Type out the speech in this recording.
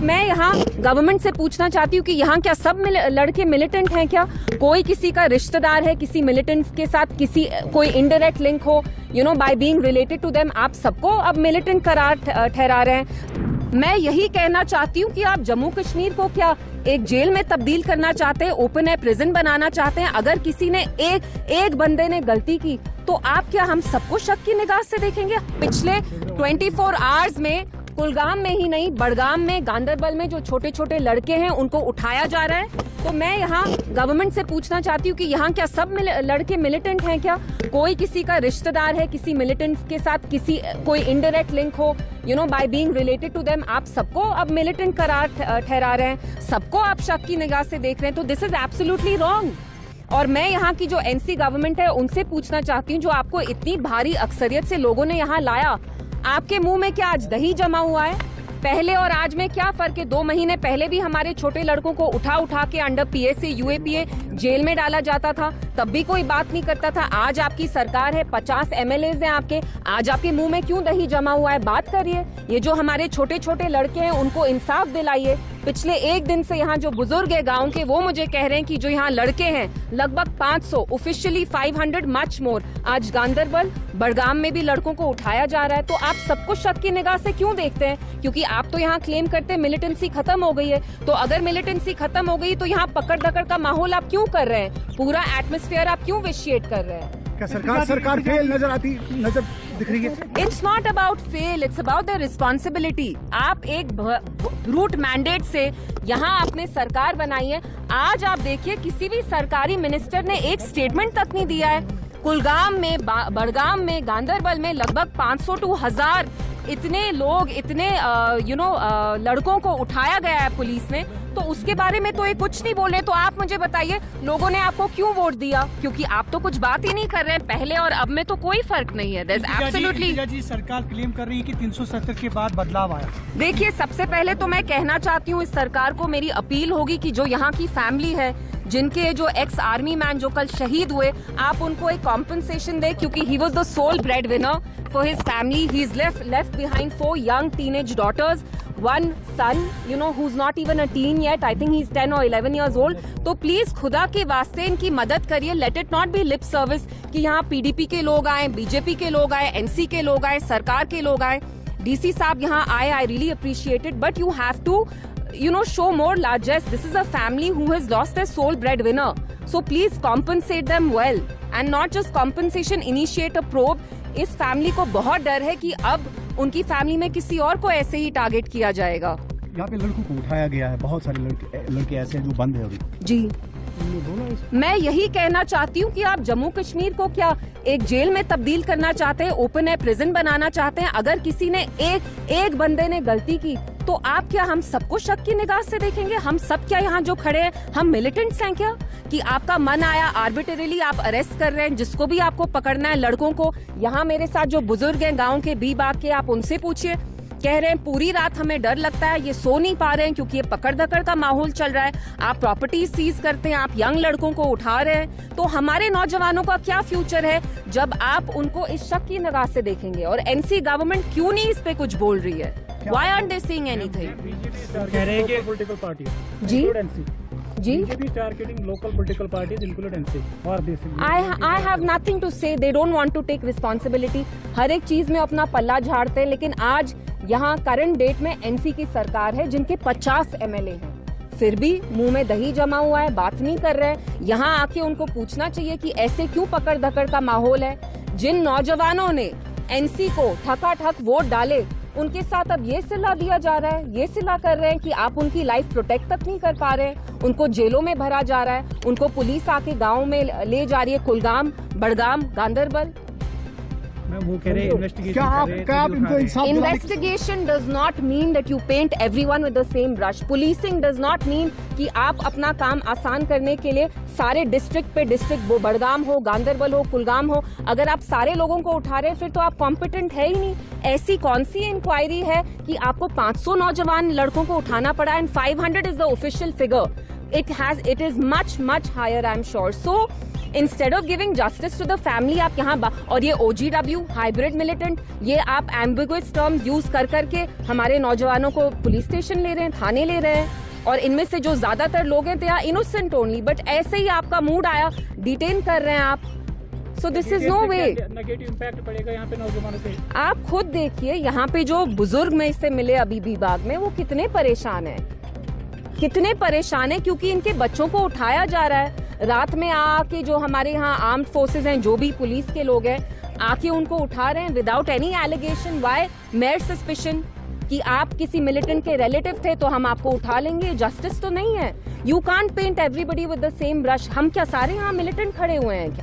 मैं यहाँ गवर्नमेंट से पूछना चाहती हूँ कि यहाँ क्या सब लड़के मिलिटेंट हैं क्या? कोई किसी का रिश्तेदार है किसी मिलिटेंट के साथ, किसी कोई इनडायरेक्ट लिंक हो by being related to them, आप सबको अब मिलिटेंट करार ठहरा रहे हैं। मैं यही कहना चाहती हूँ कि आप जम्मू कश्मीर को क्या एक जेल में तब्दील करना चाहते हैं, ओपन एयर प्रिजन बनाना चाहते हैं? अगर किसी ने एक बंदे ने गलती की तो आप क्या हम सबको शक की निगाह से देखेंगे? पिछले 24 आवर्स में कुलगाम में ही नहीं, बड़गाम में, गांदरबल में जो छोटे छोटे लड़के हैं उनको उठाया जा रहा है। तो मैं यहाँ गवर्नमेंट से पूछना चाहती हूँ कि यहाँ क्या सब लड़के मिलिटेंट हैं क्या? कोई किसी का रिश्तेदार है किसी मिलिटेंट के साथ, किसी कोई इनडायरेक्ट लिंक हो by being related to them, आप सबको अब मिलिटेंट करार ठहरा रहे हैं, सबको आप शक की निगाह से देख रहे हैं। तो दिस इज एब्सोल्युटली रॉन्ग। और मैं यहाँ की जो एनसी गवर्नमेंट है उनसे पूछना चाहती हूँ, जो आपको इतनी भारी अक्सरियत से लोगों ने यहाँ लाया, आपके मुंह में क्या आज दही जमा हुआ है? पहले और आज में क्या फर्क है? 2 महीने पहले भी हमारे छोटे लड़कों को उठा के अंडर पीएसए यूएपीए जेल में डाला जाता था, तब भी कोई बात नहीं करता था। आज आपकी सरकार है, 50 एमएलएज हैं आपके, आज आपके मुंह में क्यों दही जमा हुआ है? बात करिए। ये जो हमारे छोटे छोटे लड़के हैं उनको इंसाफ दिलाइए। पिछले एक दिन से यहाँ जो बुजुर्ग है गांव के, वो मुझे कह रहे हैं कि जो यहाँ लड़के हैं लगभग 500, ऑफिशियली 500 मच मोर, आज गांदरबल बड़गाम में भी लड़कों को उठाया जा रहा है। तो आप सबको शक की निगाह से क्यों देखते हैं? क्योंकि आप तो यहाँ क्लेम करते हैं मिलिटेंसी खत्म हो गई है। तो अगर मिलिटेंसी खत्म हो गई तो यहाँ पकड़ दकड़ का माहौल आप क्यों कर रहे हैं? पूरा एटमॉस्फेयर आप क्यों विशिएट कर रहे हैं? क्या सरकार फेल नजर दिख रही है? It's not about fail, it's about the responsibility. आप एक रूट मैंडेट से यहाँ आपने सरकार बनाई है। आज आप देखिए किसी भी सरकारी मिनिस्टर ने एक स्टेटमेंट तक नहीं दिया है। कुलगाम में, बड़गाम में, गांदरबल में लगभग 500 to 1000 इतने लोग, इतने लड़कों को उठाया गया है पुलिस ने, तो उसके बारे में तो ये कुछ नहीं बोले। तो आप मुझे बताइए लोगों ने आपको क्यों वोट दिया? क्योंकि आप तो कुछ बात ही नहीं कर रहे हैं। पहले और अब में तो कोई फर्क नहीं है। एब्सोल्युटली सरकार क्लेम कर रही है कि 370 के बाद बदलाव आया। देखिए, सबसे पहले तो मैं कहना चाहती हूँ इस सरकार को, मेरी अपील होगी कि जो यहाँ की फैमिली है, जिनके जो एक्स आर्मी मैन जो कल शहीद हुए, आप उनको एक कॉम्पनसेशन दे, क्योंकि he was the sole bread winner for his family. He is left behind 4 young teenage daughters, 1 son, who's not even a teen yet. I think he's 10 or 11 years old. तो प्लीज खुदा के वास्ते इनकी मदद करिए। Let it not B lib service कि यहाँ PDP के लोग आए, बीजेपी के लोग आए, एनसी के लोग आए, सरकार के लोग आए, डीसी साहब यहाँ आए। I really appreciate it, but you have to show more largesse. This is a family who has lost their sole breadwinner. So please compensate them well, and not just compensation, initiate a probe. इस family को बहुत डर है कि अब उनकी family में किसी और को ऐसे ही टारगेट किया जाएगा। यहाँ पे लड़कों को उठाया गया है, बहुत सारे लड़के ऐसे हैं जो बंद है अभी। जी, मैं यही कहना चाहती हूँ कि आप जम्मू कश्मीर को क्या एक जेल में तब्दील करना चाहते हैं, ओपन एयर प्रिजन बनाना चाहते हैं? अगर किसी ने एक बंदे ने गलती की तो आप क्या हम सबको शक की निगाह से देखेंगे? हम सब क्या यहाँ जो खड़े हैं हम मिलिटेंट्स हैं क्या? कि आपका मन आया आर्बिट्रेरली आप अरेस्ट कर रहे हैं जिसको भी आपको पकड़ना है, लड़कों को। यहाँ मेरे साथ जो बुजुर्ग हैं गाँव के, बी बाग के, आप उनसे पूछिए, कह रहे हैं पूरी रात हमें डर लगता है, ये सो नहीं पा रहे हैं क्योंकि ये पकड़ दकड़ का माहौल चल रहा है। आप प्रॉपर्टी सीज करते हैं, आप यंग लड़कों को उठा रहे हैं, तो हमारे नौजवानों का क्या फ्यूचर है जब आप उनको इस शक की निगाह से देखेंगे? और एनसी गवर्नमेंट क्यों नहीं इस पे कुछ बोल रही है? Why aren't they saying anything? कह रहे हैं कि political party ji ji targeting local political parties include NC or basically I have nothing to say. They don't want to take responsibility. हर एक चीज में अपना पल्ला झाड़ते हैं। लेकिन आज यहाँ करंट डेट में एनसी की सरकार है जिनके 50 एमएलए हैं, फिर भी मुंह में दही जमा हुआ है, बात नहीं कर रहे हैं। यहाँ आके उनको पूछना चाहिए कि ऐसे क्यों पकड़ धकड़ का माहौल है? जिन नौजवानों ने एनसी को ठकाठक वोट डाले, उनके साथ अब ये सिला दिया जा रहा है, ये सिला कर रहे हैं कि आप उनकी लाइफ प्रोटेक्ट तक नहीं कर पा रहे हैं। उनको जेलों में भरा जा रहा है, उनको पुलिस आके गाँव में ले जा रही है, कुलगाम, बड़गाम, गांदरबल। वो कह रहे हैं investigation does not mean that you paint everyone with the same brush. Policing does not mean कि आप अपना काम आसान करने के लिए सारे डिस्ट्रिक्ट पे डिस्ट्रिक्ट, वो बड़गाम हो, गांदरबल हो, कुलगाम हो, अगर आप सारे लोगों को उठा रहे हैं फिर तो आप कॉम्पिटेंट है ही नहीं। ऐसी कौन सी इंक्वायरी है कि आपको 500 नौजवान लड़कों को उठाना पड़ा? And 500 is the official figure. it is much higher, I'm sure. So instead of giving justice to the family, आप यहाँ और ये OGW हाइब्रिड मिलिटेंट, ये आप एम्बिगुअस टर्म्स यूज कर करके हमारे नौजवानों को पुलिस स्टेशन ले रहे हैं, थाने ले रहे हैं, और इनमें से जो ज्यादातर लोग हैं, they are innocent only, but ऐसे ही आपका मूड आया, डिटेन कर रहे हैं आप. So this is no way. Negative impact पड़ेगा यहाँ पे नौजवानों पे. आप खुद देखिए यहाँ पे जो बुजुर्ग में इससे मिले अभी भी बाग में, वो कितने परेशान हैं, कितने परेशान हैं, क्योंकि इनके बच्चों को उठाया जा रहा है रात में आके. जो हमारे यहाँ आर्म्ड फोर्सेज हैं, जो भी पुलिस के लोग हैं, आके उनको उठा रहे हैं without any allegation. By mere suspicion कि आप किसी मिलिटेंट के रिलेटिव थे तो हम आपको उठा लेंगे. जस्टिस तो नहीं है. You can't paint everybody with the same brush. हम क्या सारे यहाँ मिलिटेंट खड़े हुए हैं क्या?